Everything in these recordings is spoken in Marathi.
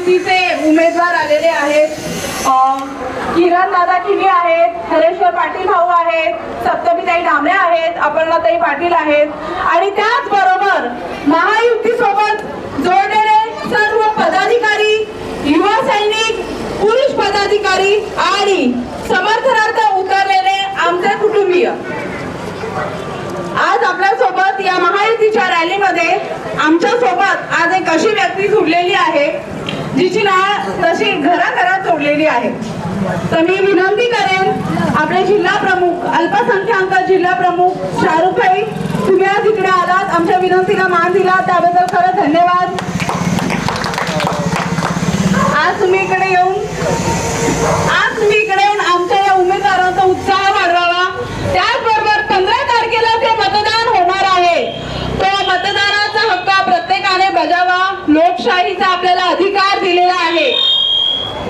महायुतीचे उमेदवार आलेले आहेत. किरण दादा किनी आहेत, हरेश्वर पाटील भाऊ आहेत, सप्तमीताई डांबळे आहेत, अपर्णाताई पाटील आहेत आणि त्याचबरोबर महायुती सोबत जोडलेले सर्व पदाधिकारी, युवा सैनिक, पुरुष पदाधिकारी आणि समर्थनार्थ उतरलेले आमचे कुटुंबीय. आज आपल्या सोबत या महायुतीच्या रॅलीमध्ये आमच्या सोबत आज एक अशी व्यक्ती जुडलेली आहे जिची नाळ तशी घराघरात जोडलेली आहे. तर मी विनंती करेन आपले जिल्हा प्रमुख, अल्पसंख्याक जिल्हा प्रमुख शाहरुख भाई, तुम्ही आज इकडे आलात, आमच्या विनंतीला मान दिला त्याबद्दल खरंच धन्यवाद. आज तुम्ही इकडे येऊन आमच्या या उमेदवारांचा उत्साह वाढवावा. त्याचबरोबर 15 तारखेला जे मतदान होणार आहे तो मतदानाचा हक्क प्रत्येकाने बजावा. लोकशाहीचा आपल्याला अधिकार दिलेला आहे,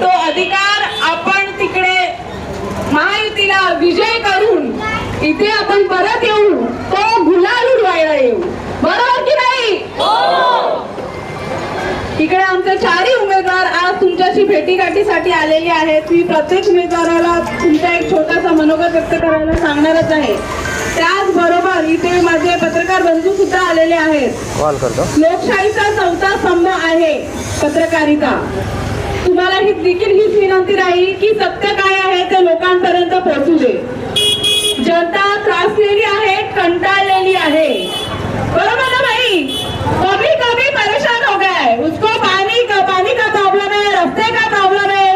तो अधिकार आपण तिकडे महायुतीला विजय करून इथे आपण परत येऊ, तो गुलाल उडवायला येऊ. बरोबर की नाही? इकडे आमचे चारही उमेदवार आज तुमच्याशी भेटीगाठीसाठी आलेले आहेत. मी प्रत्येक उमेदवाराला तुमचा एक छोटासा मनोगत व्यक्त करायला सांगणारच आहे. त्याचबरोबर इथे माझे पत्रकार बंधू सुद्धा आलेले आहेत. लोकशाहीचा चौथा स्तंभ आहे पत्रकारिता. तुम्हाला ही देखील हीच विनंती राहील की सत्य काय आहे ते लोकांपर्यंत पोहोचू दे. जनता त्रासलेली आहे, कंटाळलेली आहे. बरोबर ना भाई? कभी कभी परेशान हो गया है, उसको पानी का प्रॉब्लम है, रास्ते का प्रॉब्लम है,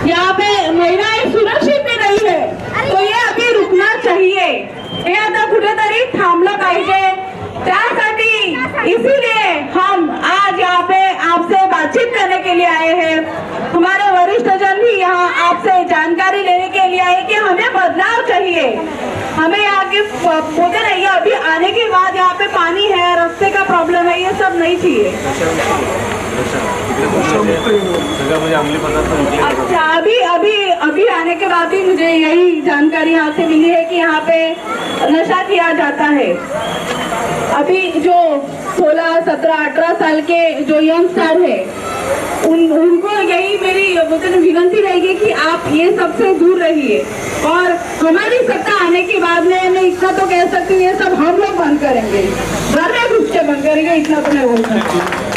यहाँ पे महिलाएं सुरक्षित भी नहीं है. तो ये अभी रुकना चाहिए, हे आता कुठेतरी थांबलं पाहिजे. त्यासाठी इसीलिए हम आज यहाँ पे आपसे बातचीत करने के लिए आए हैं. हमारे वरिष्ठ जन भी यहाँ आपसे जानकारी लेने के लिए आए कि हमें बदलाव चाहिए. हमें यहाँ के बोलते नहीं, अभी आने के बाद यहाँ पे पानी है, रास्ते का प्रॉब्लम है, ये सब नहीं चाहिए. अच्छा, अभी आने के बाद भी मुझे यही जानकारी यहाँ से मिली है कि यहाँ पे नशा किया जाता है. अभी जो 16, 17, 18 साल के जो यंगस्टर है उनको यही मेरी विनंती रहेगी कि आप ये सबसे दूर रहिए. और हमारी सत्ता आने के बाद में मैं इतना तो कह सकती हूँ, ये सब हम लोग बंद करेंगे, घर में घुस के बंद करेंगे, इतना तो मैं बोल सकती हूँ.